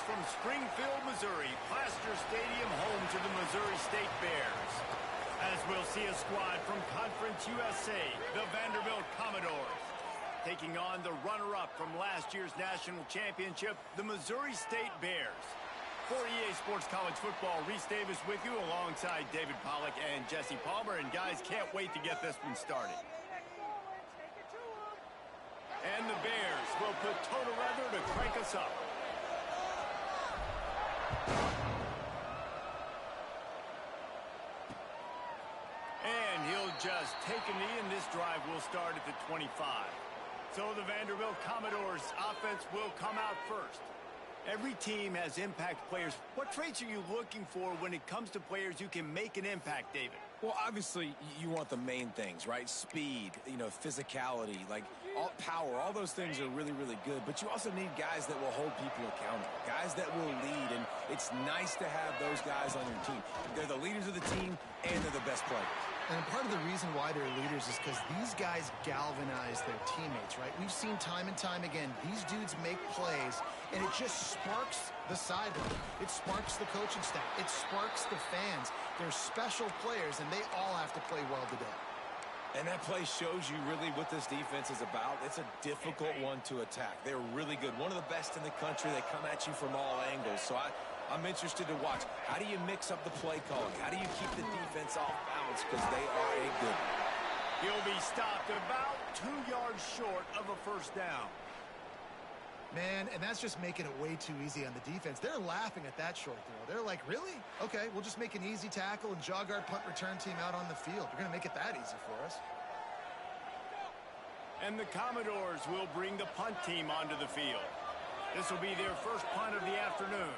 from Springfield, Missouri, Plaster Stadium, home to the Missouri State Bears. As we'll see a squad from Conference USA, the Vanderbilt Commodores, taking on the runner-up from last year's national championship, the Missouri State Bears. For EA Sports College Football, Reese Davis with you alongside David Pollack and Jesse Palmer. And guys, can't wait to get this one started. And the Bears will put total leather to crank us up. And he'll just take a knee, and this drive will start at the 25. So the Vanderbilt Commodores offense will come out first. Every team has impact players. What traits are you looking for when it comes to players who can make an impact, David? Well, obviously, you want the main things, right? Speed, physicality, power. All those things are really, really good. But you also need guys that will hold people accountable, guys that will lead. And it's nice to have those guys on your team. They're the leaders of the team, and they're the best players. And part of the reason why they're leaders is because these guys galvanize their teammates, right? We've seen time and time again, these dudes make plays, and it just sparks the sideline. It sparks the coaching staff. It sparks the fans. They're special players, and they all have to play well today. And that play shows you really what this defense is about. It's a difficult one to attack. They're really good. One of the best in the country. They come at you from all angles. So I'm interested to watch. How do you mix up the play calling? How do you keep the defense off balance? Because they are a good one. He'll be stopped about 2 yards short of a first down. Man, and that's just making it way too easy on the defense. They're laughing at that short throw. They're like, really? Okay, we'll just make an easy tackle and jog our punt return team out on the field. We're going to make it that easy for us. And the Commodores will bring the punt team onto the field. This will be their first punt of the afternoon.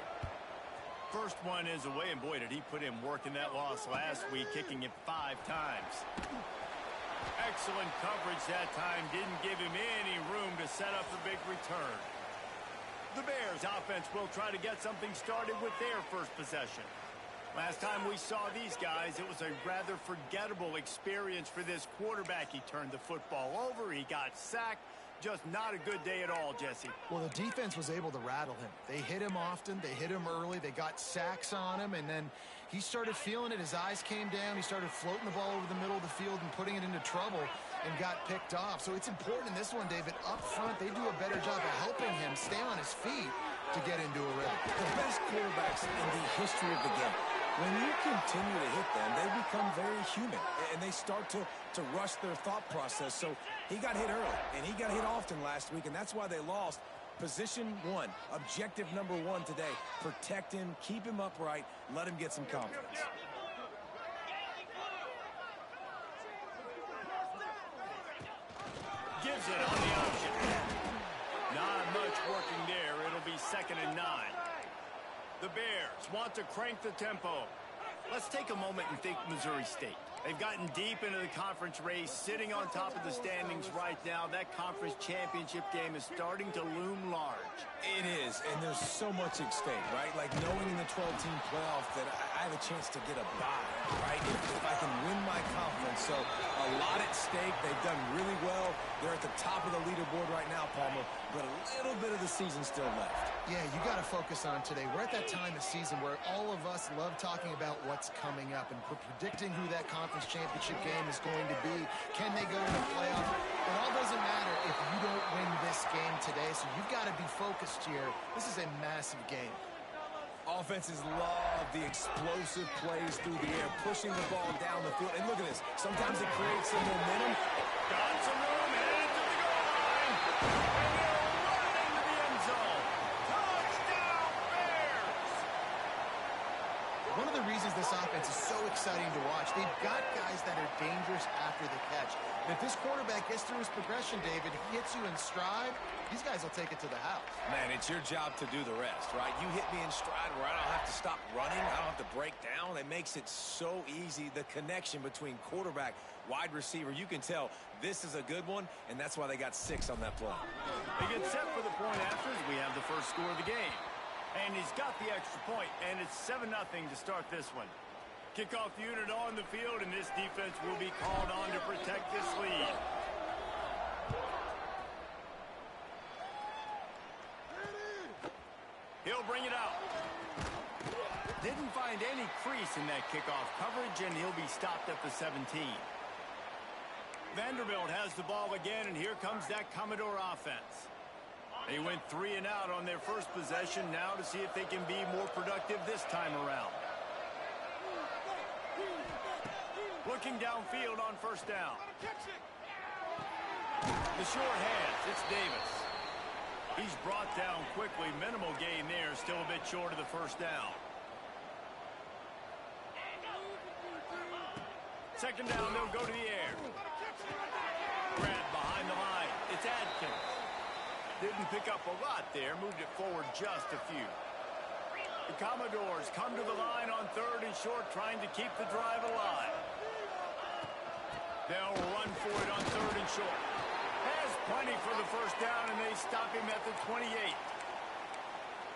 First one is away, and boy, did he put in work in that loss last week, kicking it 5 times. Excellent coverage that time. Didn't give him any room to set up the big return. The Bears offense will try to get something started with their first possession. Last time we saw these guys, it was a rather forgettable experience for this quarterback. He turned the football over. He got sacked. Just not a good day at all, Jesse. Well, the defense was able to rattle him. They hit him often. They hit him early. They got sacks on him, and then he started feeling it. His eyes came down. He started floating the ball over the middle of the field and putting it into trouble and got picked off. So it's important in this one, David. Up front, they do a better job of helping him stay on his feet to get into a rhythm. The best quarterbacks in the history of the game, when you continue to hit them, they become very human, and they start to rush their thought process. So he got hit early, and he got hit often last week, and that's why they lost. Position 1, objective number 1 today. Protect him, keep him upright, let him get some confidence. Gives it on the option. Not much working there. It'll be 2nd and 9. The Bears want to crank the tempo. Let's take a moment and think Missouri State. They've gotten deep into the conference race, sitting on top of the standings right now. That conference championship game is starting to loom large. It is, and there's so much at stake, right? Like knowing in the 12-team playoff that I have a chance to get a bye, right? If I can win my conference. So a lot at stake. They've done really well. They're at the top of the leaderboard right now, Palmer, but a little bit of the season still left. Yeah, you got to focus on today. We're at that time of season where all of us love talking about what's coming up and predicting who that conference championship game is going to be. Can they go to the playoff? It all doesn't matter if you don't win this game today, so you've got to be focused here. This is a massive game. Offenses love the explosive plays through the air, pushing the ball down the field. And look at this. Sometimes it creates some momentum. Got some room, headed to the goal line. And they'll run into the end zone. Touchdown, Bears! One of the reasons this offense is so exciting to watch, they've got guys that are dangerous after the catch. And if this quarterback gets through his progression, David, hits you in stride, these guys will take it to the house. Man, it's your job to do the rest, right? You hit me in stride where I don't have to stop running. I don't have to break down. It makes it so easy, the connection between quarterback, wide receiver. You can tell this is a good one, and that's why they got 6 on that play. They get set for the point after as we have the first score of the game. And he's got the extra point, and it's 7-0 to start this one. Kickoff unit on the field, and this defense will be called on to protect this lead. He'll bring it out. Couldn't find any crease in that kickoff coverage, and he'll be stopped at the 17. Vanderbilt has the ball again, and here comes that Commodore offense. They went 3 and out on their first possession, now to see if they can be more productive this time around. Looking downfield on first down. The short hands, it's Davis. He's brought down quickly. Minimal gain there, still a bit short of the first down. Second down, they'll go to the air. Grab behind the line. It's Adkins. Didn't pick up a lot there. Moved it forward just a few. The Commodores come to the line on 3rd and short, trying to keep the drive alive. They'll run for it on 3rd and short. Has plenty for the first down, and they stop him at the 28.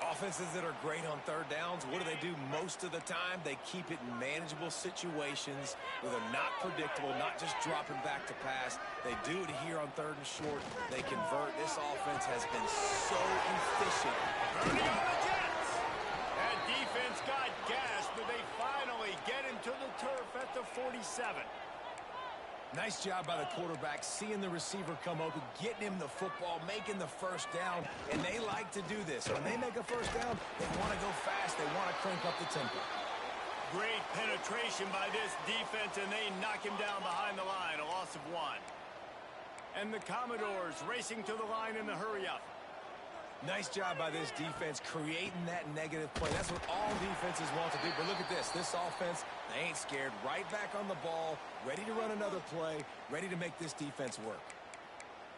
Offenses that are great on 3rd downs, what do? Most of the time, they keep it in manageable situations where they're not predictable, not just dropping back to pass. They do it here on 3rd and short. They convert. This offense has been so efficient. Turning on the Jets. That defense got gashed, but they finally get him to the turf at the 47. Nice job by the quarterback, seeing the receiver come open, getting him the football, making the first down, and they like to do this. When they make a first down, they want to go fast. They want to crank up the tempo. Great penetration by this defense, and they knock him down behind the line, a loss of 1. And the Commodores racing to the line in the hurry-up. Nice job by this defense creating that negative play. That's what all defenses want to do. But look at this. This offense, they ain't scared. Right back on the ball, ready to run another play, ready to make this defense work.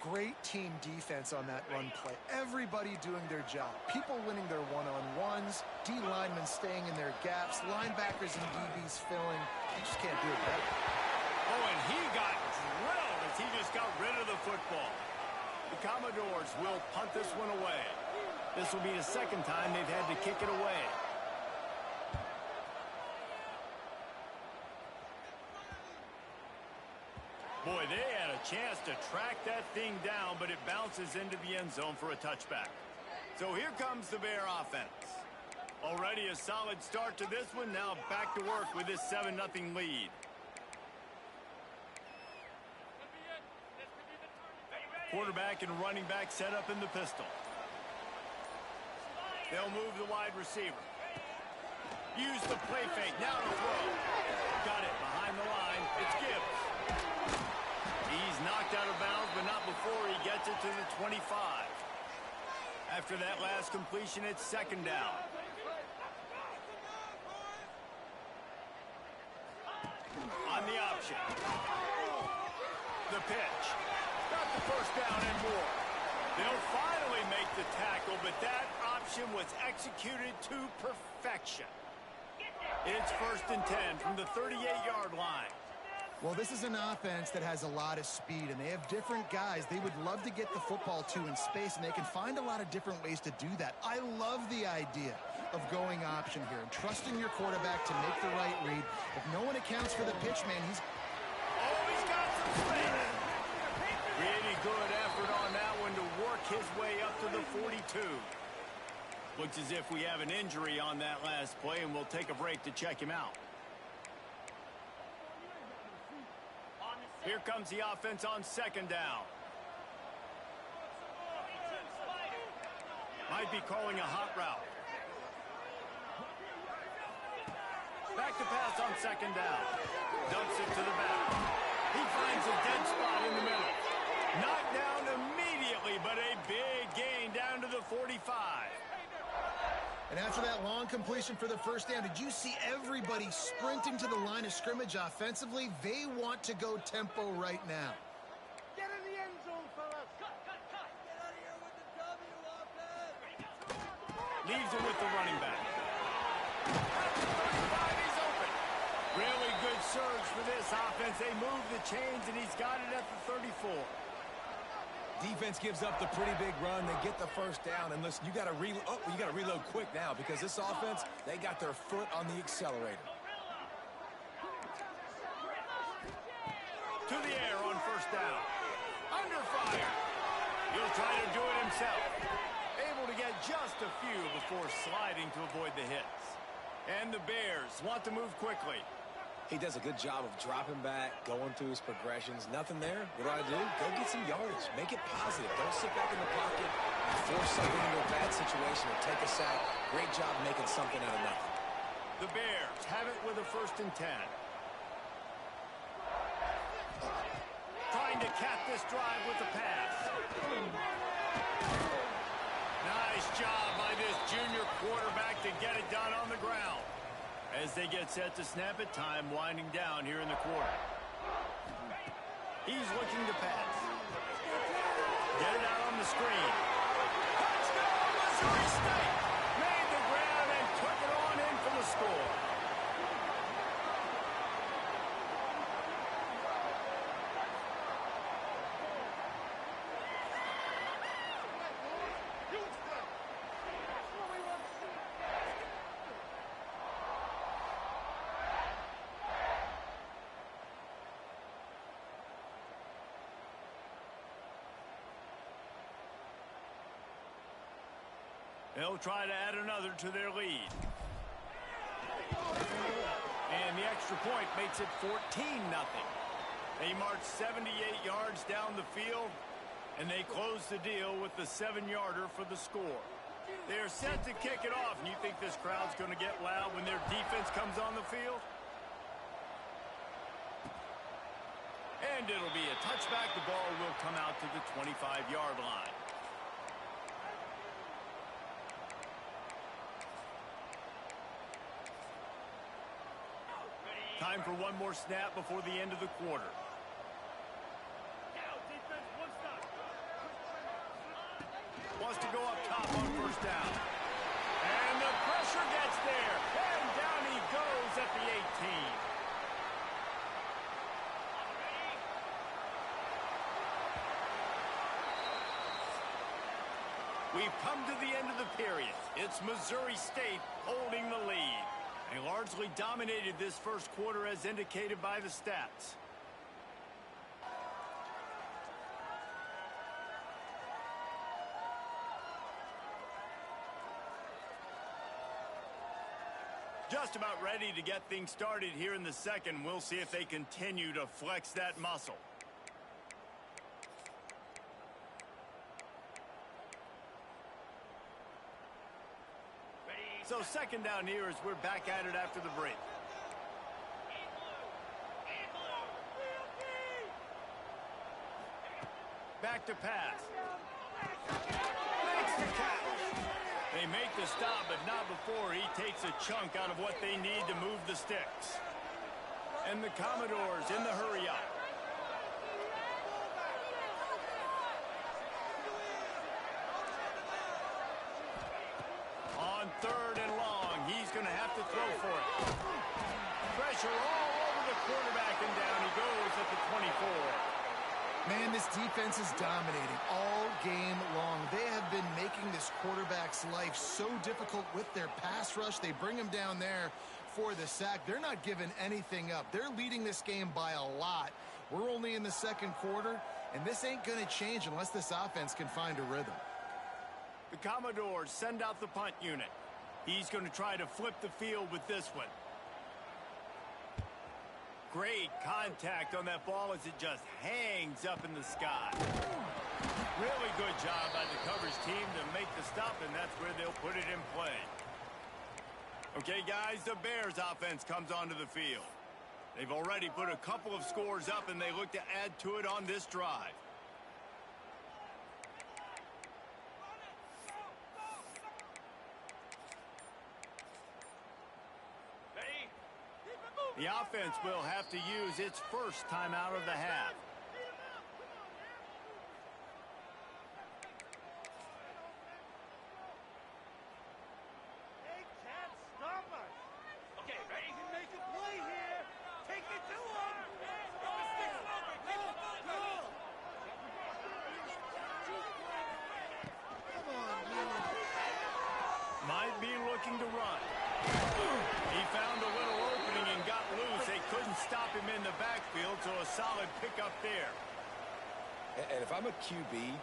Great team defense on that run play. Everybody doing their job. People winning their one-on-ones, D linemen staying in their gaps, linebackers and DBs filling. You just can't do it better. Oh, and he got drilled as he just got rid of the football. The Commodores will punt this one away. This will be the second time they've had to kick it away. Boy, they had a chance to track that thing down, but it bounces into the end zone for a touchback. So here comes the Bear offense. Already a solid start to this one. Now back to work with this 7-0 lead. Quarterback and running back set up in the pistol. They'll move the wide receiver. Use the play fake. Now to throw. Got it behind the line. It's Gibbs. He's knocked out of bounds, but not before he gets it to the 25. After that last completion, it's second down. On the option. The pitch. Got the first down and more. They'll finally make the tackle, but that option was executed to perfection. It's 1st and 10 from the 38-yard line. Well, this is an offense that has a lot of speed, and they have different guys they would love to get the football to in space, and they can find a lot of different ways to do that. I love the idea of going option here and trusting your quarterback to make the right read. If no one accounts for the pitch, man, he's got some space. Really good effort on that one to work his way up to the 42. Looks as if we have an injury on that last play, and we'll take a break to check him out. Here comes the offense on second down. Might be calling a hot route. Back to pass on second down. Dumps it to the back. He finds a dead spot in the middle. Knocked down immediately, but a big gain down to the 45. And after that long completion for the first down, did you see everybody sprinting to the line of scrimmage offensively? They want to go tempo right now. Get in the end zone, fellas. Cut. Get out of here with the W, offense. Leaves him with the running back. At the 35, he's open. Really good surge for this offense. They move the chains, and he's got it at the 34. Defense gives up the pretty big run. They get the first down. And listen, you got to reload quick now because this offense, they got their foot on the accelerator. To the air on first down. Under fire. He'll try to do it himself. Able to get just a few before sliding to avoid the hits. And the Bears want to move quickly. He does a good job of dropping back, going through his progressions. Nothing there. What do? Go get some yardage. Make it positive. Don't sit back in the pocket and force something into a bad situation or take a sack. Great job making something out of nothing. The Bears have it with a 1st and 10. Trying to cap this drive with the pass. Nice job by this junior quarterback to get it done on the ground. As they get set to snap it, time winding down here in the quarter. He's looking to pass. Get it out on the screen. Touchdown, Missouri State! Made the grab and took it on in for the score. They'll try to add another to their lead. And the extra point makes it 14-0. They march 78 yards down the field, and they close the deal with the 7-yarder for the score. They're set to kick it off, and you think this crowd's going to get loud when their defense comes on the field? And it'll be a touchback. The ball will come out to the 25-yard line. Time for one more snap before the end of the quarter. Wants to go up top on 1st down. And the pressure gets there. And down he goes at the 18. We've come to the end of the period. It's Missouri State holding the lead. They largely dominated this first quarter as indicated by the stats. Just about ready to get things started here in the second. We'll see if they continue to flex that muscle. So 2nd down here as we're back at it after the break. Back to pass. Makes the catch. They make the stop, but not before he takes a chunk out of what they need to move the sticks. And the Commodores in the hurry-up. On 3rd and long, he's going to have to throw for it. Pressure all over the quarterback, and down he goes at the 24. Man, this defense is dominating all game long. They have been making this quarterback's life so difficult with their pass rush. They bring him down there for the sack. They're not giving anything up. They're leading this game by a lot. We're only in the 2nd quarter, and this ain't going to change unless this offense can find a rhythm. The Commodores send out the punt unit. He's going to try to flip the field with this one. Great contact on that ball as it just hangs up in the sky. Really good job by the coverage team to make the stop, and that's where they'll put it in play. Okay, guys, the Bears offense comes onto the field. They've already put a couple of scores up, and they look to add to it on this drive. The offense will have to use its first timeout of the half. They can't stop us. Okay, ready? You can make a play here. Take it to him. Come on, man. Might be looking to run. He found a little opening and got loose. They couldn't stop him in the backfield, so a solid pickup there. And if I'm a QB,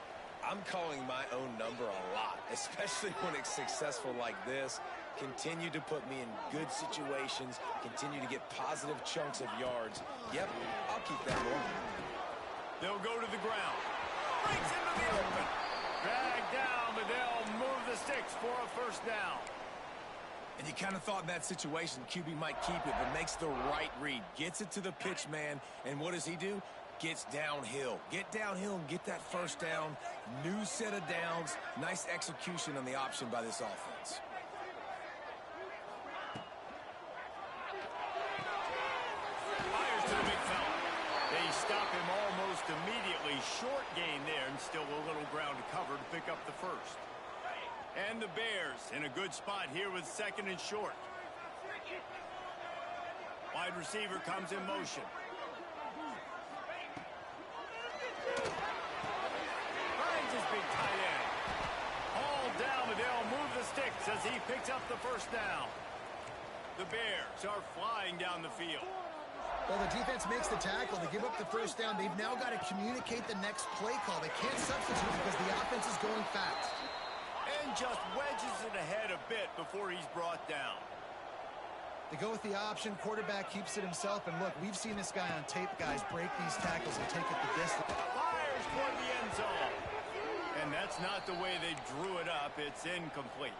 I'm calling my own number a lot, especially when it's successful like this. Continue to put me in good situations. Continue to get positive chunks of yards. Yep, I'll keep that going. They'll go to the ground. Breaks into the open. Dragged down, but they'll move the sticks for a first down. And you kind of thought in that situation QB might keep it, but makes the right read. Gets it to the pitch man, and what does he do? Gets downhill. Get downhill and get that first down. New set of downs. Nice execution on the option by this offense. Fires to the big fella. They stop him almost immediately. Short gain there, and still a little ground to cover to pick up the first. And the Bears in a good spot here with second and short. Wide receiver comes in motion. Finds his big tight end. Hauled down, but they'll move the sticks as he picks up the first down. The Bears are flying down the field. Well, the defense makes the tackle. They give up the first down. They've now got to communicate the next play call. They can't substitute because the offense is going fast. And just wedges it ahead a bit before he's brought down. They go with the option. Quarterback keeps it himself. And look, we've seen this guy on tape, guys, break these tackles and take it the distance. Fires toward the end zone. And that's not the way they drew it up. It's incomplete.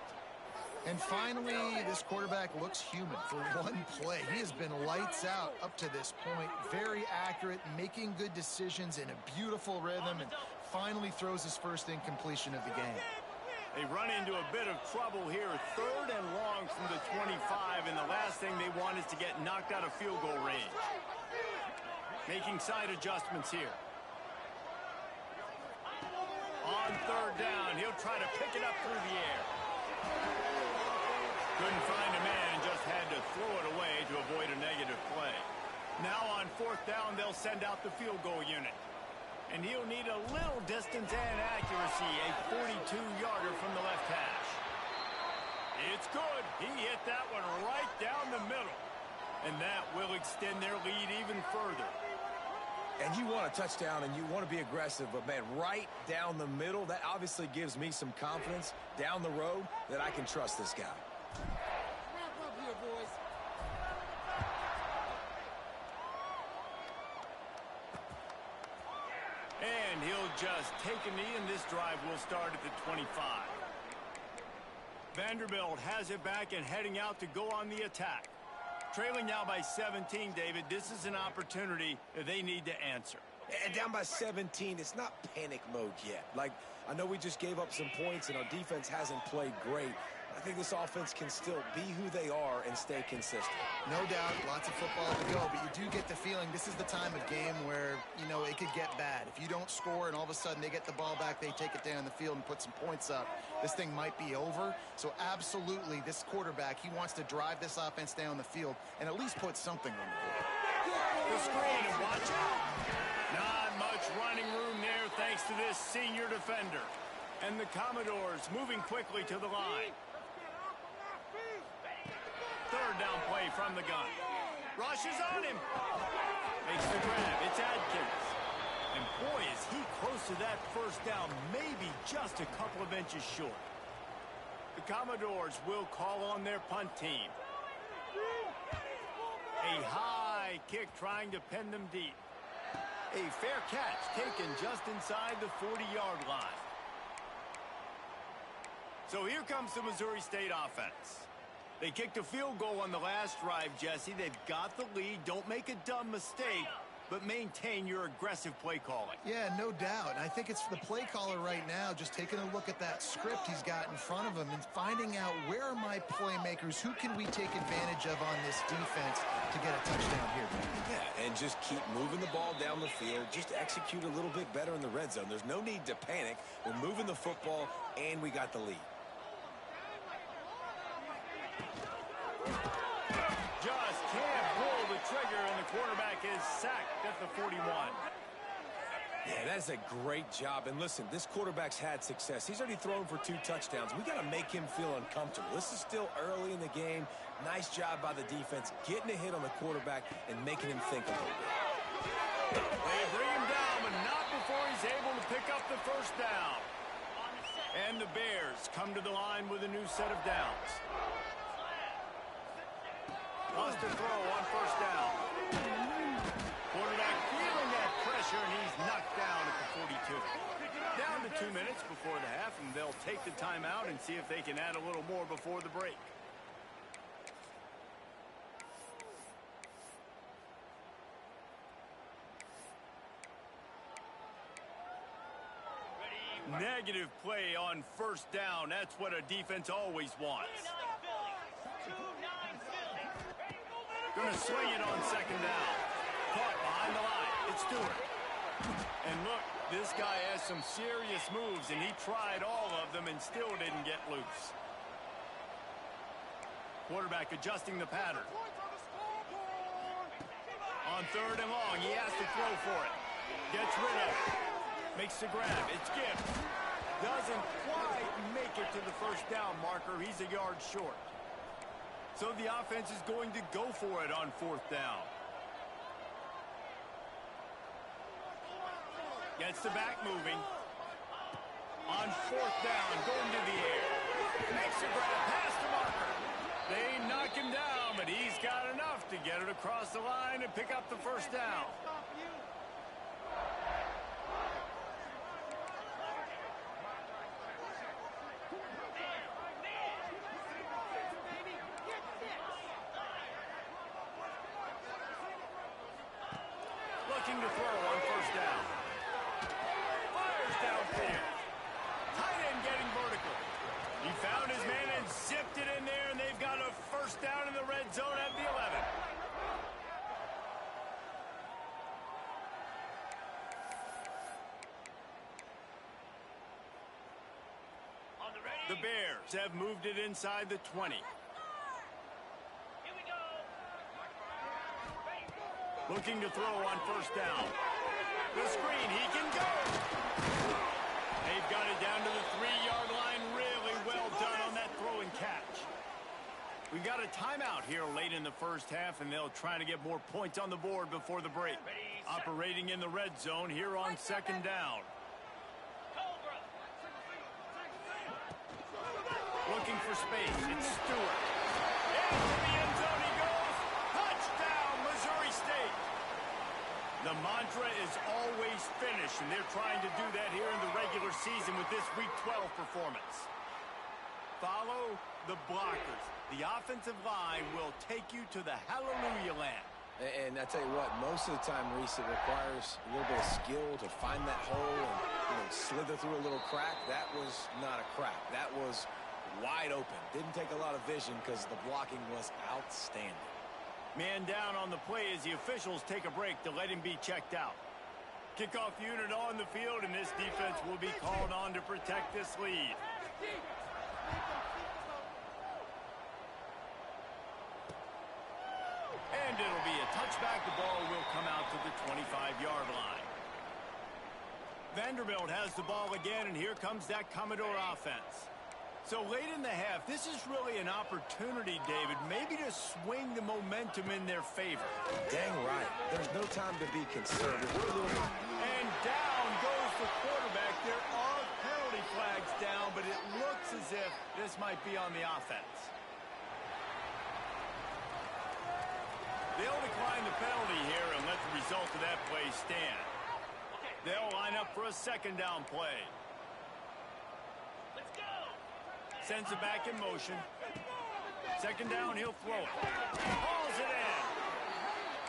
And finally, this quarterback looks human for one play. He has been lights out up to this point. Very accurate, making good decisions in a beautiful rhythm, and finally throws his first incompletion of the game. They run into a bit of trouble here. 3rd and long from the 25, and the last thing they want is to get knocked out of field goal range. Making side adjustments here. On 3rd down, he'll try to pick it up through the air. Couldn't find a man and just had to throw it away to avoid a negative play. Now on 4th down, they'll send out the field goal unit. And he'll need a little distance and accuracy, a 42-yarder from the left hash. It's good. He hit that one right down the middle. And that will extend their lead even further. And you want a touchdown and you want to be aggressive, but, man, right down the middle, that obviously gives me some confidence down the road that I can trust this guy. Wrap up here, boys. And he'll just take a knee, and this drive will start at the 25. Vanderbilt has it back and heading out to go on the attack. Trailing now by 17, David. This is an opportunity that they need to answer. And down by 17, it's not panic mode yet. Like, I know we just gave up some points and our defense hasn't played great. I think this offense can still be who they are and stay consistent. No doubt, lots of football to go, but you do get the feeling this is the time of game where, you know, it could get bad. If you don't score and all of a sudden they get the ball back, they take it down the field and put some points up, this thing might be over. So absolutely, this quarterback, he wants to drive this offense down the field and at least put something on the board. The screen, and watch out. Not much running room there thanks to this senior defender. And the Commodores moving quickly to the line. 3rd down play from the gun. Rushes on him. Makes the grab. It's Adkins. And boy, is he close to that first down. Maybe just a couple of inches short. The Commodores will call on their punt team. A high kick trying to pin them deep. A fair catch taken just inside the 40-yard line. So here comes the Missouri State offense. They kicked a field goal on the last drive, Jesse. They've got the lead. Don't make a dumb mistake, but maintain your aggressive play calling. Yeah, no doubt. And I think it's the play caller right now just taking a look at that script he's got in front of him and finding out where are my playmakers, who can we take advantage of on this defense to get a touchdown here. Yeah, and just keep moving the ball down the field. Just execute a little bit better in the red zone. There's no need to panic. We're moving the football, and we got the lead. Just can't pull the trigger, and the quarterback is sacked at the 41. Yeah, that's a great job. And listen, this quarterback's had success. He's already thrown for 2 touchdowns. We got to make him feel uncomfortable. This is still early in the game. Nice job by the defense, getting a hit on the quarterback and making him think a little bit. They bring him down, but not before he's able to pick up the first down. And the Bears come to the line with a new set of downs. Wants to throw on first down. Quarterback feeling that pressure, and he's knocked down at the 42. Down to 2 minutes before the half, and they'll take the timeout and see if they can add a little more before the break. Negative play on first down. That's what a defense always wants. Gonna swing it on second down. Caught behind the line. It's Stewart. And look, this guy has some serious moves, and he tried all of them and still didn't get loose. Quarterback adjusting the pattern. On third and long, he has to throw for it. Gets rid of it. Makes the grab. It's Gibbs. Doesn't quite make it to the first down marker. He's a yard short. So the offense is going to go for it on fourth down. Gets the back moving. On fourth down, going to the air. Makes the grab past the marker. They knock him down, but he's got enough to get it across the line and pick up the first down. Looking to throw on first down. Fires downfield. Tight end getting vertical. He found his man and zipped it in there, and they've got a first down in the red zone at the 11. The Bears have moved it inside the 20. Looking to throw on first down. The screen, he can go. They've got it down to the 3-yard line. Really well done on that throw and catch. We've got a timeout here late in the first half, and they'll try to get more points on the board before the break. Operating in the red zone here on second down. Looking for space. It's Stewart. Into the end zone he goes. Touchdown, Missouri State. The mantra is always finish, and they're trying to do that here in the regular season with this Week 12 performance. Follow the blockers. The offensive line will take you to the hallelujah land. And I tell you what, most of the time, Reese, it requires a little bit of skill to find that hole and slither through a little crack. That was not a crack. That was wide open. Didn't take a lot of vision because the blocking was outstanding. Man down on the play as the officials take a break to let him be checked out. Kickoff unit on the field, and this defense will be called on to protect this lead. And it'll be a touchback. The ball will come out to the 25-yard line. Vanderbilt has the ball again, and here comes that Commodore offense. So late in the half, this is really an opportunity, David, maybe to swing the momentum in their favor. Dang right. There's no time to be conservative. And down goes the quarterback. There are penalty flags down, but it looks as if this might be on the offense. They'll decline the penalty here and let the result of that play stand. They'll line up for a second down play. Sends it back in motion. Second down, he'll throw it. Hauls it in.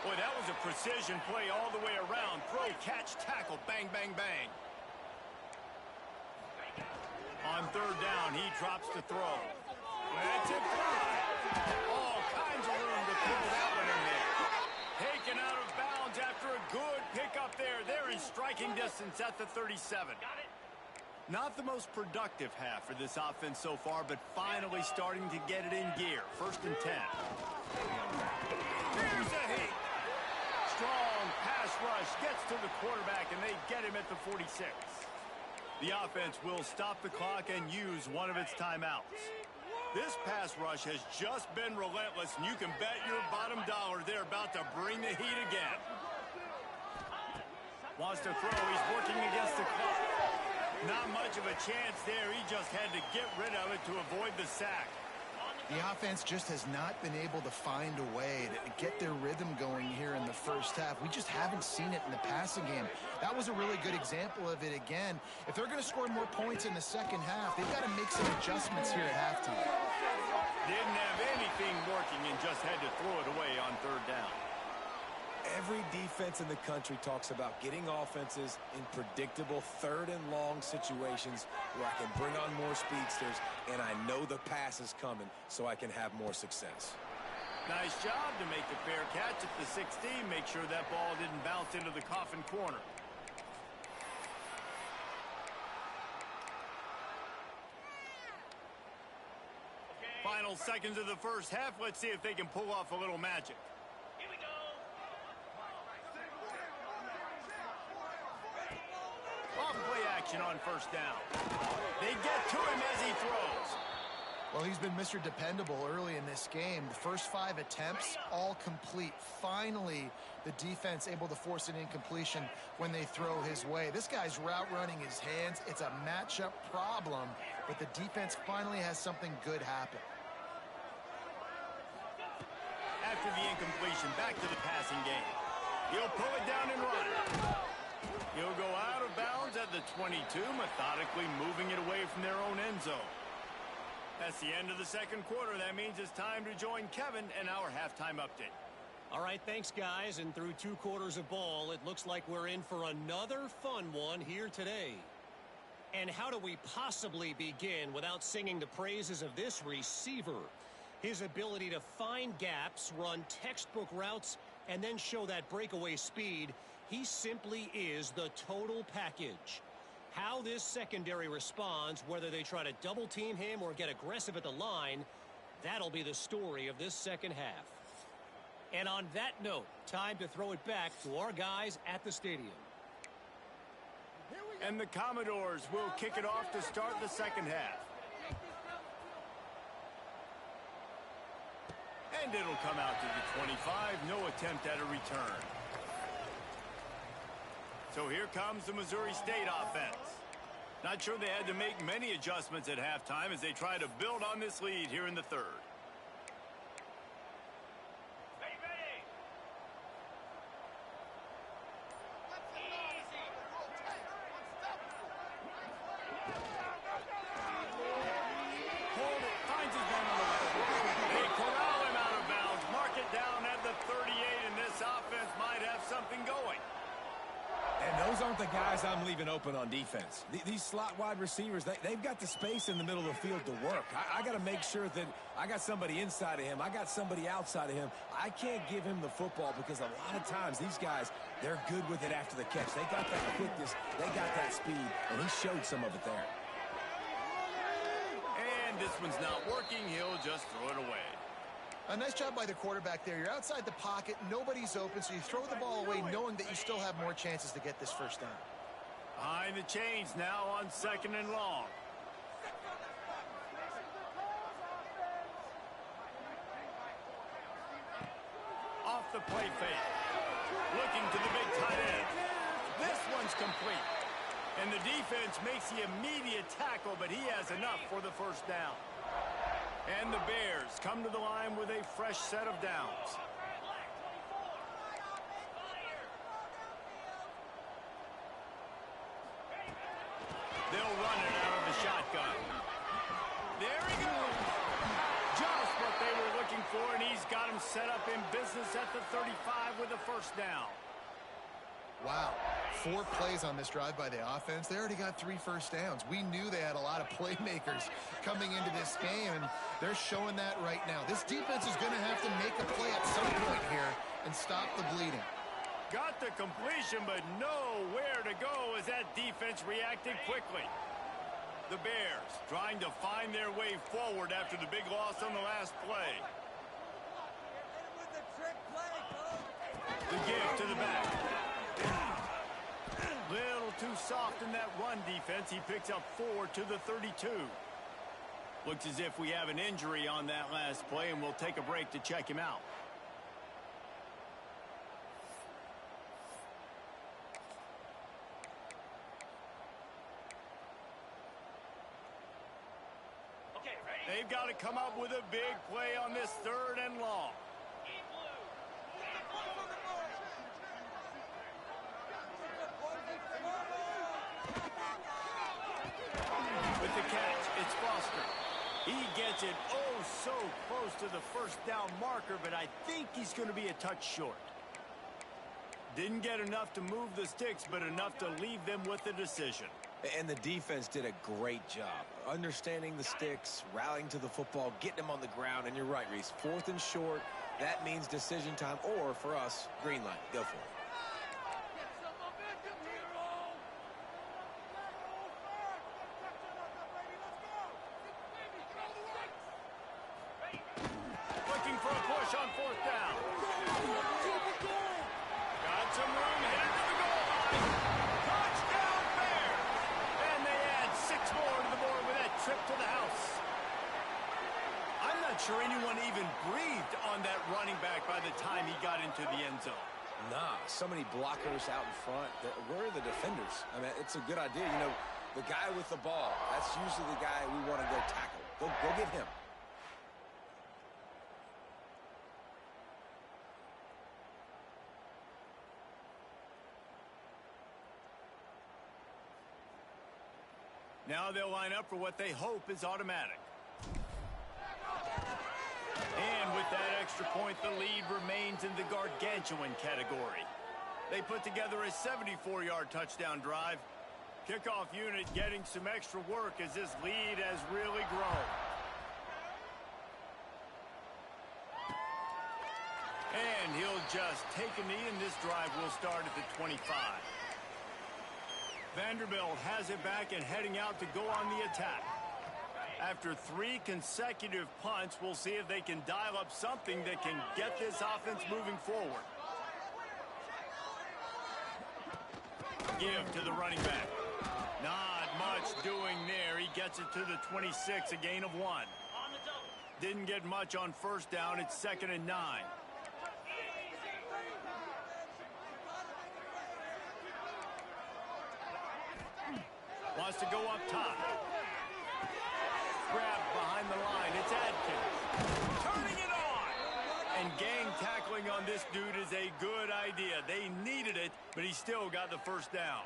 Boy, that was a precision play all the way around. Throw, catch, tackle, bang, bang, bang. On third down, he drops to throw. That's it, fly. All kinds of room to throw that one in there. Taken out of bounds after a good pickup there. They're in striking distance at the 37. Not the most productive half for this offense so far, but finally starting to get it in gear. First and 10. Here's a hit. Strong pass rush gets to the quarterback, and they get him at the 46. The offense will stop the clock and use one of its timeouts. This pass rush has just been relentless, and you can bet your bottom dollar they're about to bring the heat again. Wants to throw. He's working against the clock. Not much of a chance there. He just had to get rid of it to avoid the sack. The offense just has not been able to find a way to get their rhythm going here in the first half. We just haven't seen it in the passing game. That was a really good example of it again. If they're going to score more points in the second half, they've got to make some adjustments here at halftime. Didn't have anything working and just had to throw it away on third down. Every defense in the country talks about getting offenses in predictable third and long situations where I can bring on more speedsters and I know the pass is coming so I can have more success. Nice job to make the fair catch at the 16. Make sure that ball didn't bounce into the coffin corner. Final seconds of the first half. Let's see if they can pull off a little magic. Here we go. Off play action on first down. They get to him as he throws. Well, he's been Mr. Dependable early in this game. The first 5 attempts, all complete. Finally, the defense able to force an incompletion when they throw his way. This guy's route running his hands. It's a matchup problem, but the defense finally has something good happen. After the incompletion, back to the passing game. He'll pull it down and run. He'll go out of bounds at the 22, methodically moving it away from their own end zone. That's the end of the second quarter. That means it's time to join Kevin and our halftime update. All right, thanks, guys. And through 2 quarters of ball, it looks like we're in for another fun one here today. And how do we possibly begin without singing the praises of this receiver? His ability to find gaps, run textbook routes, and then show that breakaway speed. He simply is the total package. How this secondary responds, whether they try to double team him or get aggressive at the line, that'll be the story of this second half. And on that note, time to throw it back to our guys at the stadium. And the Commodores will kick it off to start the second half. And it'll come out to the 25. No attempt at a return. So here comes the Missouri State offense. Not sure they had to make many adjustments at halftime as they try to build on this lead here in the third. Ready. Easy. Hold it. Finds his man on the left. They corral him out of bounds. Mark it down at the 38, and this offense might have something going. And those aren't the guys I'm leaving open on defense. These slot wide receivers, they've got the space in the middle of the field to work. I got to make sure that I got somebody inside of him. I got somebody outside of him. I can't give him the football because a lot of times these guys, they're good with it after the catch. They got that quickness. They got that speed, and he showed some of it there. And this one's not working. He'll just throw it away. A nice job by the quarterback there. You're outside the pocket, nobody's open, so you throw the ball away knowing that you still have more chances to get this first down. Behind the chains now on second and long. Off the play fake. Looking to the big tight end. This one's complete. And the defense makes the immediate tackle, but he has enough for the first down. And the Bears come to the line with a fresh set of downs. They'll run it out of the shotgun. There he goes. Just what they were looking for, and he's got him set up in business at the 35 with a first down. Wow. 4 plays on this drive by the offense. They already got 3 first downs. We knew they had a lot of playmakers coming into this game, and they're showing that right now. This defense is going to have to make a play at some point here and stop the bleeding. Got the completion, but nowhere to go as that defense reacted quickly. The Bears trying to find their way forward after the big loss on the last play. The give to the back. Little too soft in that run defense. He picks up 4 to the 32. Looks as if we have an injury on that last play, and we'll take a break to check him out. They've got to come up with a big play on this 3rd and long. With the catch, it's Foster. He gets it oh so close to the first down marker, but I think he's going to be a touch short. Didn't get enough to move the sticks, but enough to leave them with the decision. And the defense did a great job understanding the sticks, rallying to the football, getting them on the ground. And you're right, Reese. 4th and short, that means decision time, or for us, green light. Go for it. Looking for a push on 4th down. Got some room, headed to the goal line. Touchdown Bears! And they add 6 more to the board with that trip to the house. I'm not sure anyone even breathed on that running back by the time he got into the end zone. Nah, so many blockers out in front. Where are the defenders? I mean, it's a good idea. You know, the guy with the ball, that's usually the guy we want to go tackle. Go get him. Now they'll line up for what they hope is automatic. And with that extra point, the lead remains in the gargantuan category. They put together a 74-yard touchdown drive. Kickoff unit getting some extra work as this lead has really grown. And he'll just take a knee, and this drive will start at the 25. Vanderbilt has it back and heading out to go on the attack. After 3 consecutive punts, we'll see if they can dial up something that can get this offense moving forward. Give to the running back. Not much doing there. He gets it to the 26, a gain of 1. Didn't get much on 1st down. It's 2nd and 9. Wants to go up top. Grabbed behind the line. It's Adkins. Turning it on! And gang tackling on this dude is a good idea. They needed it, but he still got the 1st down.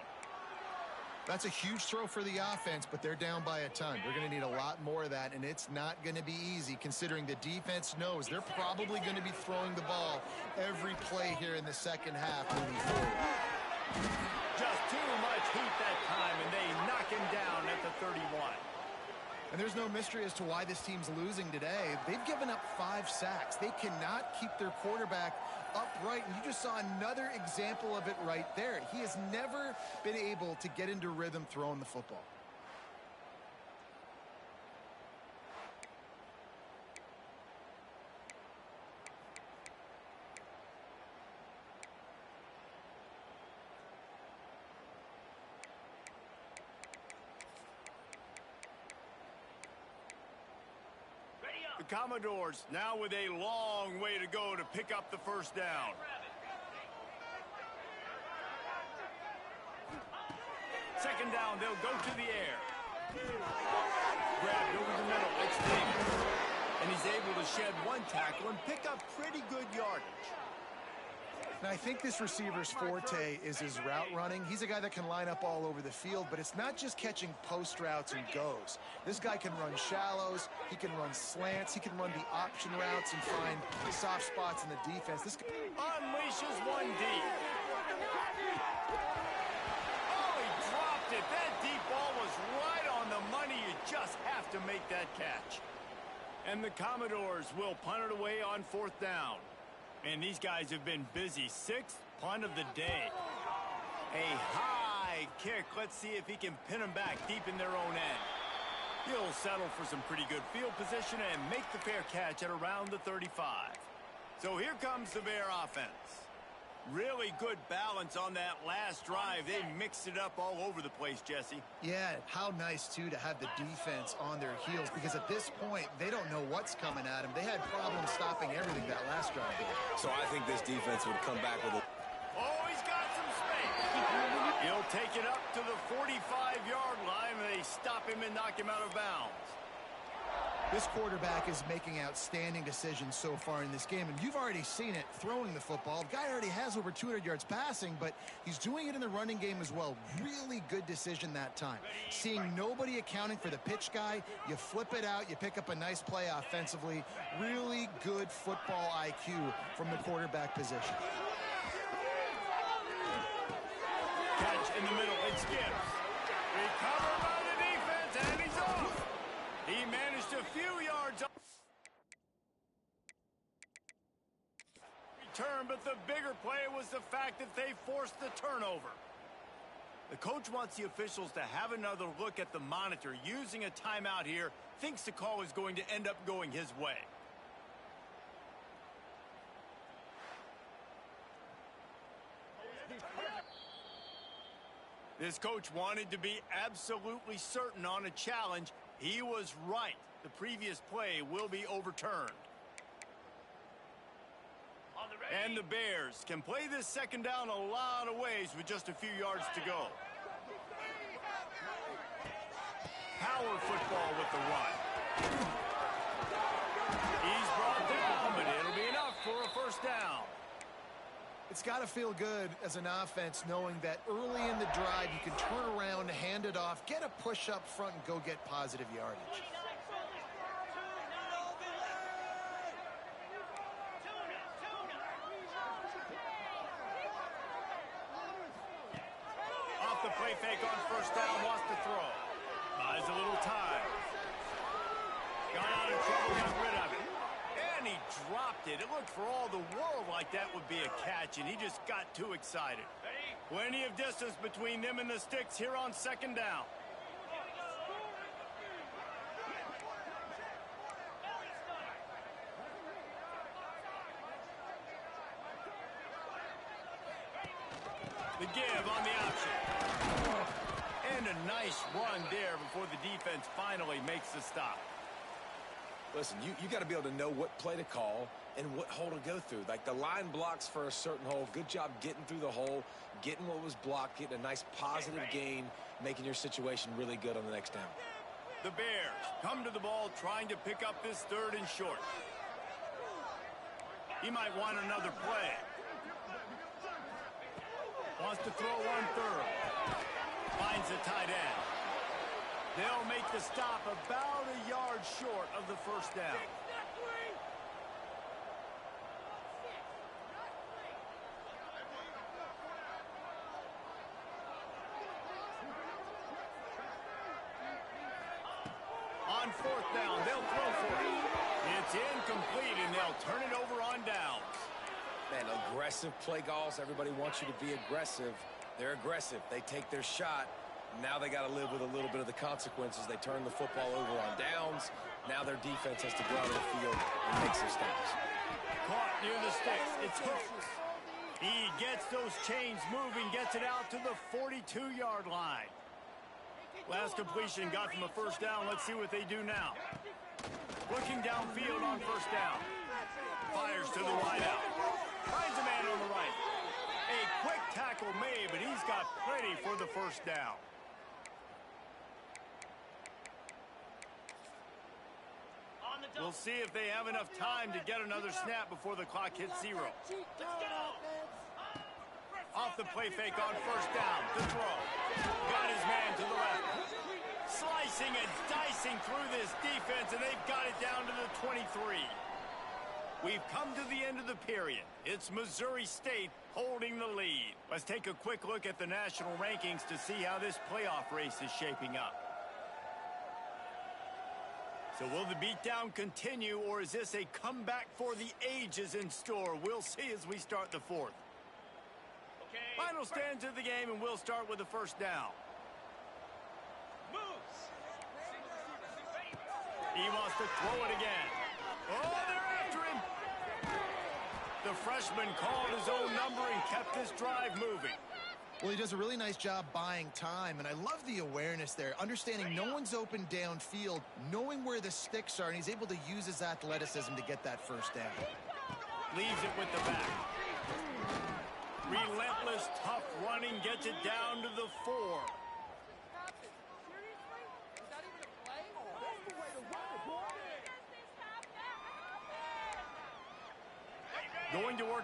That's a huge throw for the offense, but they're down by a ton. They're going to need a lot more of that, and it's not going to be easy considering the defense knows they're probably going to be throwing the ball every play here in the second half moving forward. Just too much heat that time, and they knock him down at the 31. And there's no mystery as to why this team's losing today. They've given up 5 sacks. They cannot keep their quarterback upright, and you just saw another example of it right there. He has never been able to get into rhythm throwing the football. The Commodores now with a long way to go to pick up the 1st down. Second down, they'll go to the air. Grabbed over the middle, it's Davis. And he's able to shed 1 tackle and pick up pretty good yardage. Now, I think this receiver's forte is his route running. He's a guy that can line up all over the field, but it's not just catching post routes and goes. This guy can run shallows, he can run slants, he can run the option routes and find soft spots in the defense. This guy unleashes 1 deep. Oh, he dropped it. That deep ball was right on the money. You just have to make that catch. And the Commodores will punt it away on 4th down. And these guys have been busy. 6th punt of the day. A high kick. Let's see if he can pin them back deep in their own end. He'll settle for some pretty good field position and make the fair catch at around the 35. So here comes the Bear offense. Really good balance on that last drive. They mixed it up all over the place, Jesse. Yeah, how nice, too, to have the defense on their heels, because at this point, they don't know what's coming at them. They had problems stopping everything that last drive did. So I think this defense would come back with a... Oh, he's got some space. He'll take it up to the 45-yard line, and they stop him and knock him out of bounds. This quarterback is making outstanding decisions so far in this game, and you've already seen it throwing the football. The guy already has over 200 yards passing, but he's doing it in the running game as well. Really good decision that time. Seeing nobody accounting for the pitch guy, you flip it out, you pick up a nice play offensively. Really good football IQ from the quarterback position. Catch in the middle, it skips. Recovered by the defense, and he's off. He managed a few yards off. Return, but the bigger play was the fact that they forced the turnover. The coach wants the officials to have another look at the monitor. Using a timeout here, thinks the call is going to end up going his way. This coach wanted to be absolutely certain on a challenge. He was right. The previous play will be overturned. And the Bears can play this second down a lot of ways with just a few yards to go. Power football with the run. He's brought down, but it'll be enough for a first down. It's got to feel good as an offense knowing that early in the drive you can turn around, hand it off, get a push up front, and go get positive yardage. Off the play fake on first down, wants to throw. Buys a little time. Got out of trouble, got rid of it. And he dropped it. It looked for all the world like that would be a catch, and he just got too excited. Plenty of distance between them and the sticks here on second down. The give on the option. And a nice run there before the defense finally makes the stop. Listen, you got to be able to know what play to call and what hole to go through. Like the line blocks for a certain hole. Good job getting through the hole, getting what was blocked, getting a nice positive gain, making your situation really good on the next down. The Bears come to the ball trying to pick up this third and short. He might want another play. Wants to throw on third. Finds the tight end. They'll make the stop about a yard short of the first down. On fourth down, they'll throw for it. It's incomplete, and they'll turn it over on downs. Man, aggressive play calls. Everybody wants you to be aggressive. They're aggressive. They take their shot. Now they got to live with a little bit of the consequences. They turn the football over on downs. Now their defense has to go out of the field and make some stops. Caught near the sticks. It's hooked. He gets those chains moving, gets it out to the 42-yard line. Last completion got them a first down. Let's see what they do now. Looking downfield on first down. Fires to the wideout. Finds a man on the right. A quick tackle made, but he's got plenty for the first down. We'll see if they have enough time to get another snap before the clock hits zero. Off the play fake on first down. The throw. Got his man to the left. Slicing and dicing through this defense, and they've got it down to the 23. We've come to the end of the period. It's Missouri State holding the lead. Let's take a quick look at the national rankings to see how this playoff race is shaping up. So will the beatdown continue, or is this a comeback for the ages in store? We'll see as we start the fourth. Final stands of the game, and we'll start with the first down. He wants to throw it again. Oh, they're after him. The freshman called his own number and kept this drive moving. Well, he does a really nice job buying time, and I love the awareness there, understanding no one's open downfield, knowing where the sticks are, and he's able to use his athleticism to get that first down. Leaves it with the back. Relentless, tough running gets it down to the 4.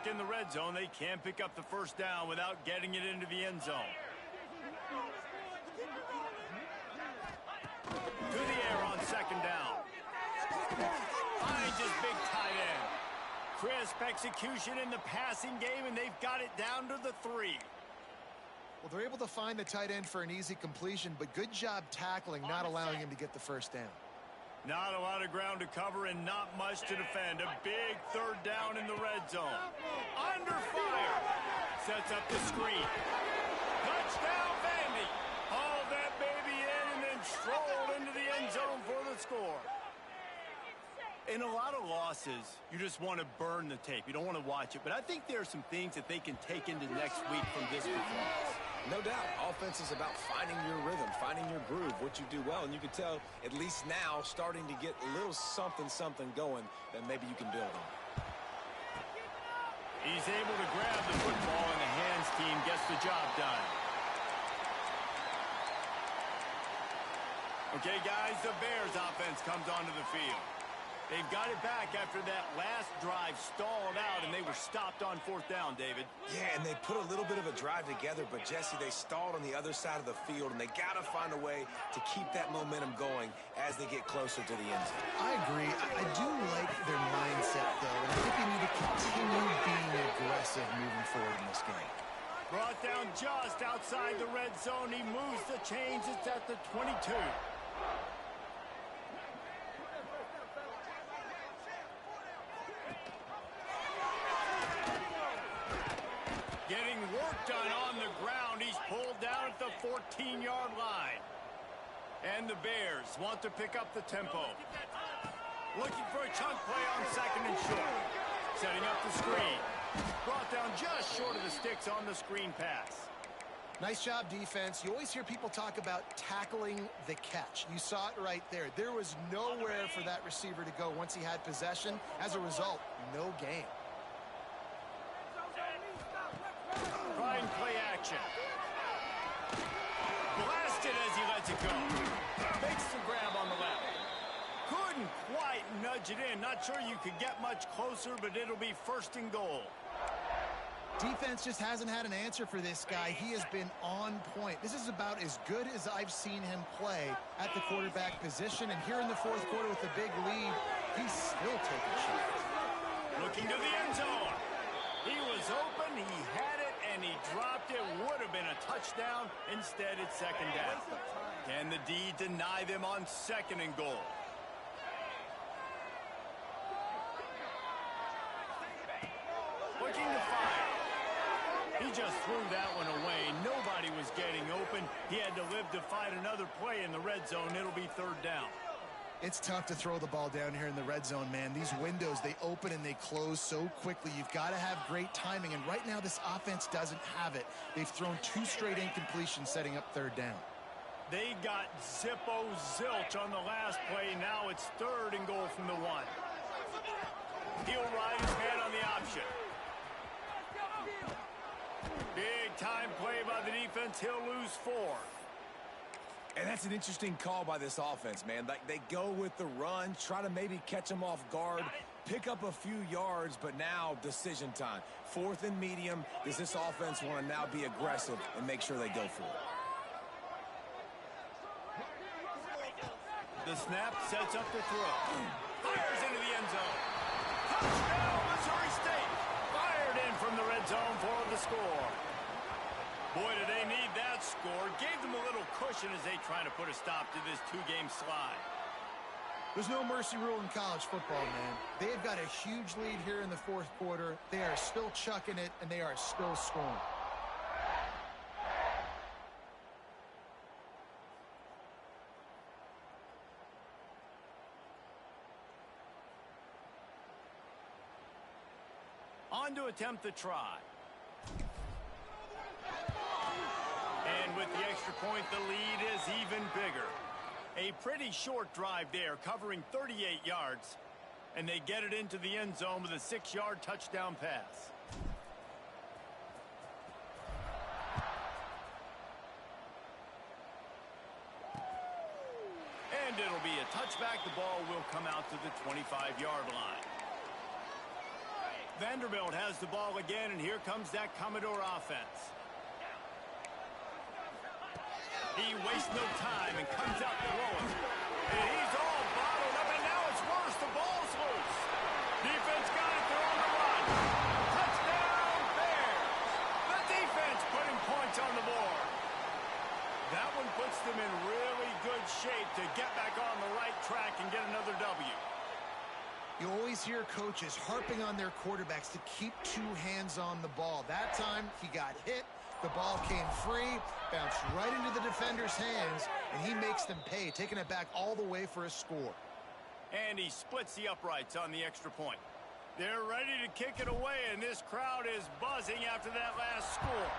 work in the red zone. They can't pick up the first down without getting it into the end zone. To the air on second down. Finds his big tight end. Crisp execution in the passing game, and they've got it down to the 3. Well, they're able to find the tight end for an easy completion, but good job tackling, not allowing him to get the first down. Not a lot of ground to cover and not much to defend. A big third down in the red zone. Under fire. Sets up the screen. Touchdown, Vandy. Hauled that baby in and then strolled into the end zone for the score. In a lot of losses, you just want to burn the tape. You don't want to watch it. But I think there are some things that they can take into next week from this performance. No doubt. Offense is about finding your rhythm, finding your groove, what you do well. And you can tell, at least now, starting to get a little something going that maybe you can build on. He's able to grab the football, and the hands team gets the job done. Okay, guys, the Bears offense comes onto the field. They've got it back after that last drive stalled out, and they were stopped on fourth down, David. Yeah, and they put a little bit of a drive together, but, Jesse, they stalled on the other side of the field, and they got to find a way to keep that momentum going as they get closer to the end zone. I agree. I do like their mindset, though, and I think they need to continue being aggressive moving forward in this game. Brought down just outside the red zone. He moves the chains. It's at the 22. Getting work done on the ground. He's pulled down at the 14-yard line. And the Bears want to pick up the tempo. Looking for a chunk play on second and short. Setting up the screen. Brought down just short of the sticks on the screen pass. Nice job, defense. You always hear people talk about tackling the catch. You saw it right there. There was nowhere for that receiver to go once he had possession. As a result, no gain. Trying play action. Blasted as he lets it go. Makes the grab on the left. Couldn't quite nudge it in. Not sure you could get much closer, but it'll be first and goal. Defense just hasn't had an answer for this guy. He has been on point. This is about as good as I've seen him play at the quarterback position. And here in the fourth quarter with a big lead, he's still taking shots. Looking to the end zone. He was open, he had it, and he dropped it. Would have been a touchdown. Instead, it's second down. Can the D deny them on second and goal? Looking to fire. He just threw that one away. Nobody was getting open. He had to live to fight another play in the red zone. It'll be third down. It's tough to throw the ball down here in the red zone, man. These windows, they open and they close so quickly. You've got to have great timing, and right now this offense doesn't have it. They've thrown 2 straight incompletions setting up third down. They got zilch on the last play. Now it's third and goal from the 1. He'll ride his man on the option. Big time play by the defense. He'll lose 4. And that's an interesting call by this offense, man. Like, they go with the run, try to maybe catch them off guard, pick up a few yards, but now decision time. 4th and medium. Does this offense want to now be aggressive and make sure they go for it? The snap sets up the throw. Fires into the end zone. Touchdown, Missouri State. Fired in from the red zone for the score. Boy, do they need that score. Gave them a little cushion as they try to put a stop to this 2-game slide. There's no mercy rule in college football, man. They've got a huge lead here in the fourth quarter. They are still chucking it, and they are still scoring. On to attempt the try. And with the extra point, the lead is even bigger. A pretty short drive there, covering 38 yards. And they get it into the end zone with a 6-yard touchdown pass. And it'll be a touchback. The ball will come out to the 25-yard line. Vanderbilt has the ball again, and here comes that Commodore offense. He wastes no time and comes out throwing. And he's all bottled up, and now it's worse. The ball's loose. Defense got it. They're on the run. Touchdown, Bears. The defense putting points on the board. That one puts them in really good shape to get back on the right track and get another W. You always hear coaches harping on their quarterbacks to keep two hands on the ball. That time, he got hit. The ball came free, bounced right into the defender's hands, and he makes them pay, taking it back all the way for a score. And he splits the uprights on the extra point. They're ready to kick it away, and this crowd is buzzing after that last score.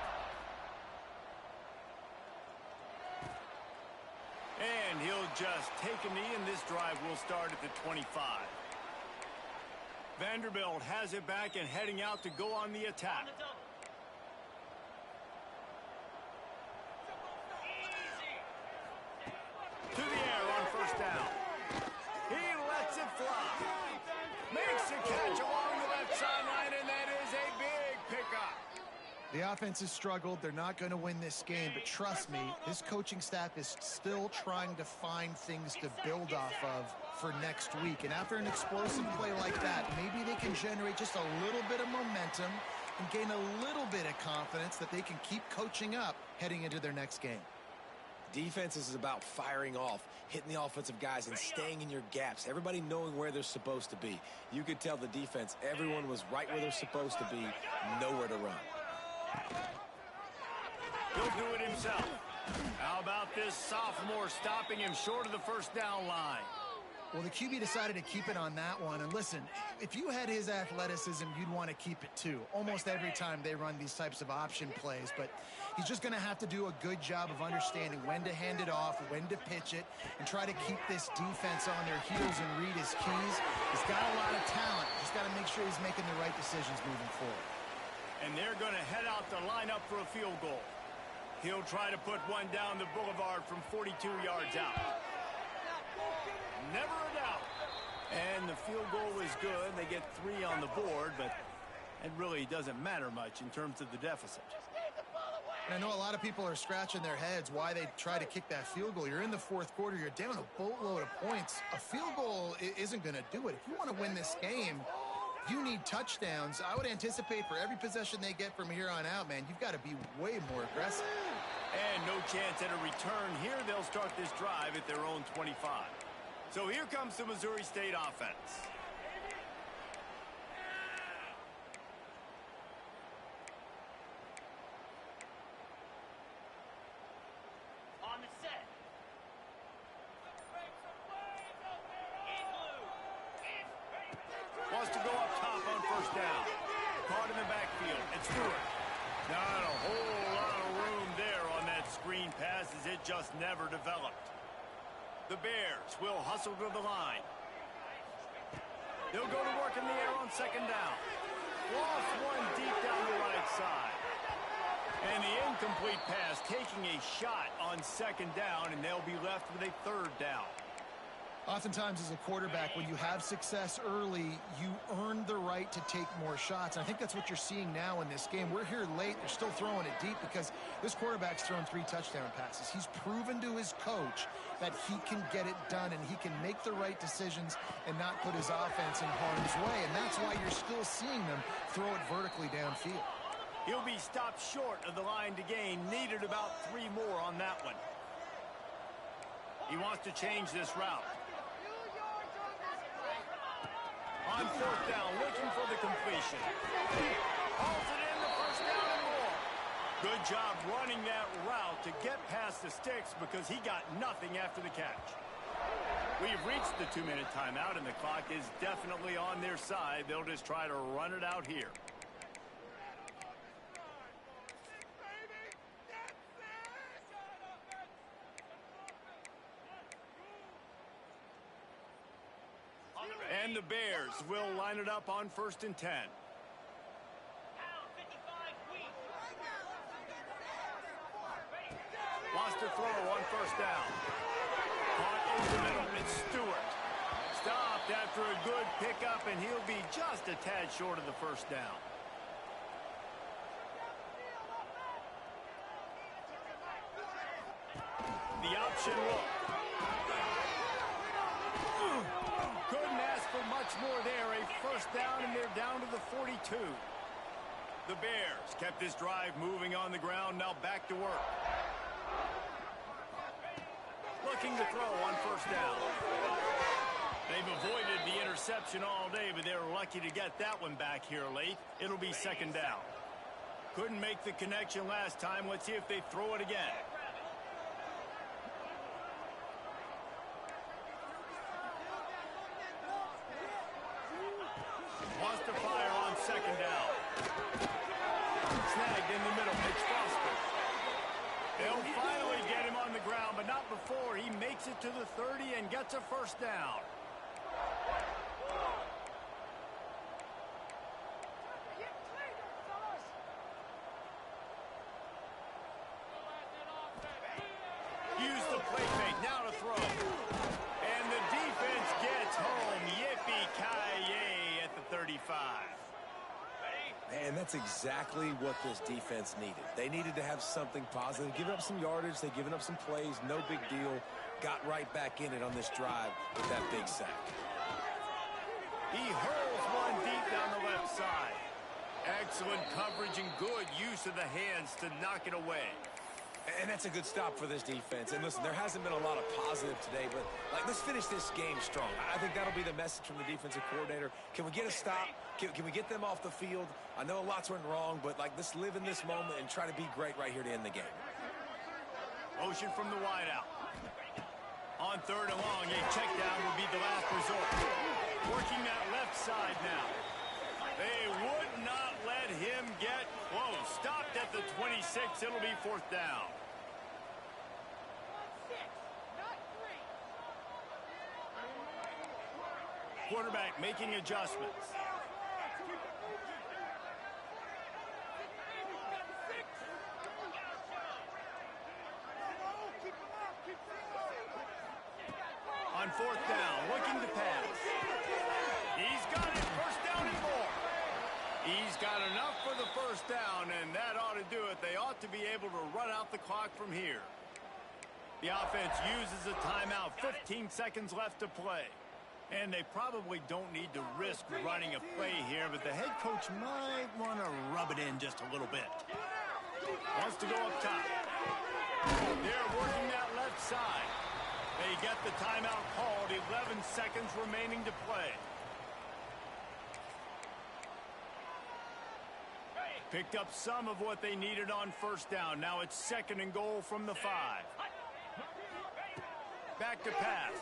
And he'll just take a knee, and this drive will start at the 25. Vanderbilt has it back and heading out to go on the attack. To the air on first down. He lets it fly. Makes a catch along the left sideline, and that is a big pickup. The offense has struggled. They're not going to win this game, but trust me, this coaching staff is still trying to find things to build off of for next week. And after an explosive play like that, maybe they can generate just a little bit of momentum and gain a little bit of confidence that they can keep coaching up heading into their next game. Defense is about firing off, hitting the offensive guys, and staying in your gaps. Everybody knowing where they're supposed to be. You could tell the defense, everyone was right where they're supposed to be, nowhere to run. He'll do it himself. How about this sophomore stopping him short of the first down line? Well, the QB decided to keep it on that one. And listen, if you had his athleticism, you'd want to keep it too. Almost every time they run these types of option plays. But he's just going to have to do a good job of understanding when to hand it off, when to pitch it, and try to keep this defense on their heels and read his keys. He's got a lot of talent. Just got to make sure he's making the right decisions moving forward. And they're going to head out to line up for a field goal. He'll try to put one down the boulevard from 42 yards out. Never a doubt. And the field goal is good. They get 3 on the board, but it really doesn't matter much in terms of the deficit. And I know a lot of people are scratching their heads why they try to kick that field goal. You're in the fourth quarter. You're down a boatload of points. A field goal isn't going to do it. If you want to win this game, you need touchdowns. I would anticipate for every possession they get from here on out, man, you've got to be way more aggressive. And no chance at a return here. They'll start this drive at their own 25. So here comes the Missouri State offense. On the set. Wants to go up top on first down. Caught in the backfield. It's Stewart. Not a whole lot of room there on that screen pass as it just never developed. The Bears will hustle to the line. They'll go to work in the air on second down. Lost one deep down the right side. And the incomplete pass taking a shot on second down, and they'll be left with a third down. Oftentimes as a quarterback, when you have success early, you earn the right to take more shots. And I think that's what you're seeing now in this game. We're here late. They're still throwing it deep because this quarterback's thrown 3 touchdown passes. He's proven to his coach that he can get it done and he can make the right decisions and not put his offense in harm's way. And that's why you're still seeing them throw it vertically downfield. He'll be stopped short of the line to gain. Needed about 3 more on that one. He wants to change this route. On fourth down, looking for the completion. Hauls it in the first down and more. Good job running that route to get past the sticks because he got nothing after the catch. We've reached the 2-minute timeout, and the clock is definitely on their side. They'll just try to run it out here. And the Bears will line it up on 1st and 10. Wants to throw on first down. Caught in the middle. It's Stewart. stopped after a good pickup, and he'll be just a tad short of the first down. The option look. Couldn't ask for much more there. A first down, and they're down to the 42. The Bears kept this drive moving on the ground. Now back to work. Looking to throw on first down. They've avoided the interception all day, but they're lucky to get that one back here late. It'll be second down. Couldn't make the connection last time. Let's see if they throw it again. Wants to fire on second down. Snagged in the middle. It's Foster. They'll finally get him on the ground, but not before he makes it to the 30 and gets a first down. Use the play fake. Now to throw. And the defense gets home. Yippee-ki-yay at the 35. And that's exactly what this defense needed. They needed to have something positive. Giving up some yardage, they've given up some plays, no big deal. Got right back in it on this drive with that big sack. He hurls one deep down the left side. Excellent coverage and good use of the hands to knock it away. And that's a good stop for this defense. And listen, there hasn't been a lot of positive today, but let's finish this game strong. I think that'll be the message from the defensive coordinator. Can we get a stop? Can we get them off the field? I know lots went wrong, but let's live in this moment and try to be great right here to end the game. Motion from the wideout. On third and long, a check down will be the last resort. Working that left side now. They would not let him get close. Stopped at the 26. It'll be fourth down. Quarterback making adjustments. On fourth down, looking to pass. He's got it. First down and more. He's got enough for the first down, and that ought to do it. They ought to be able to run out the clock from here. The offense uses a timeout. 15 seconds left to play. And they probably don't need to risk running a play here, but the head coach might want to rub it in just a little bit. Wants to go up top. They're working that left side. They get the timeout called. 11 seconds remaining to play. Picked up some of what they needed on first down. Now it's second and goal from the 5. Back to pass.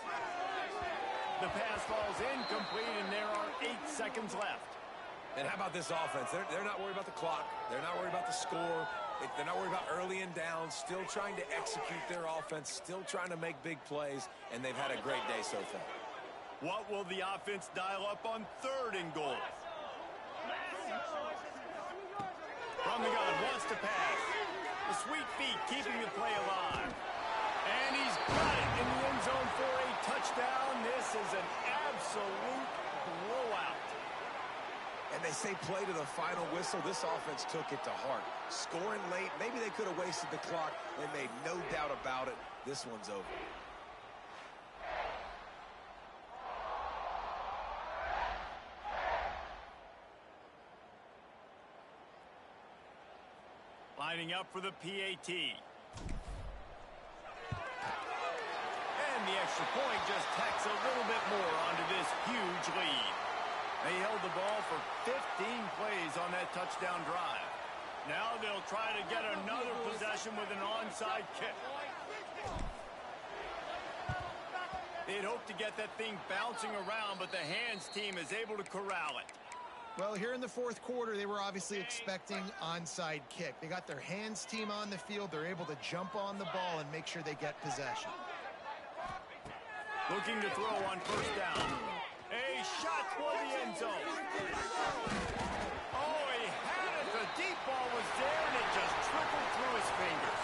The pass falls incomplete, and there are 8 seconds left. And how about this offense? They're not worried about the clock. They're not worried about the score. They're not worried about early and down. Still trying to execute their offense. Still trying to make big plays, and they've had a great day so far. What will the offense dial up on third and goal? From the gun, wants to pass. The sweet feet keeping the play alive. And he's got it in the end zone for a touchdown. This is an absolute blowout. And they say play to the final whistle. This offense took it to heart. Scoring late, maybe they could have wasted the clock. They made no doubt about it. This one's over. Lining up for the PAT. And the extra point just tacks a little bit more onto this huge lead. They held the ball for 15 plays on that touchdown drive. Now they'll try to get another possession with an onside kick. They'd hope to get that thing bouncing around, but the hands team is able to corral it. Well, here in the fourth quarter, they were obviously expecting onside kick. They got their hands team on the field. They're able to jump on the ball and make sure they get possession. Looking to throw on first down. A shot for the end zone. Oh, he had it. The deep ball was there, and it just trickled through his fingers.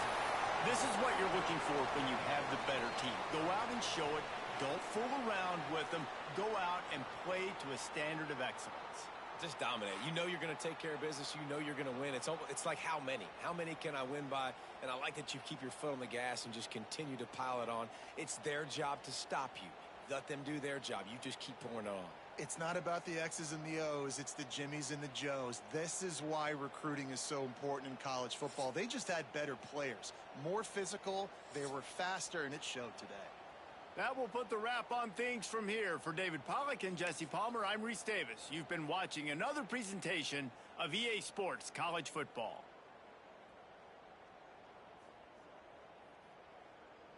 This is what you're looking for when you have the better team. Go out and show it. Don't fool around with them. Go out and play to a standard of excellence. Just dominate. You know you're going to take care of business. You know you're going to win. It's like how many? How many can I win by? And I like that you keep your foot on the gas and just continue to pile it on. It's their job to stop you. Let them do their job. You just keep pouring it on. It's not about the X's and the O's. It's the Jimmies and the Joes. This is why recruiting is so important in college football. They just had better players, more physical. They were faster, and it showed today. That will put the wrap on things from here. For David Pollack and Jesse Palmer, I'm Reese Davis. You've been watching another presentation of EA Sports College Football.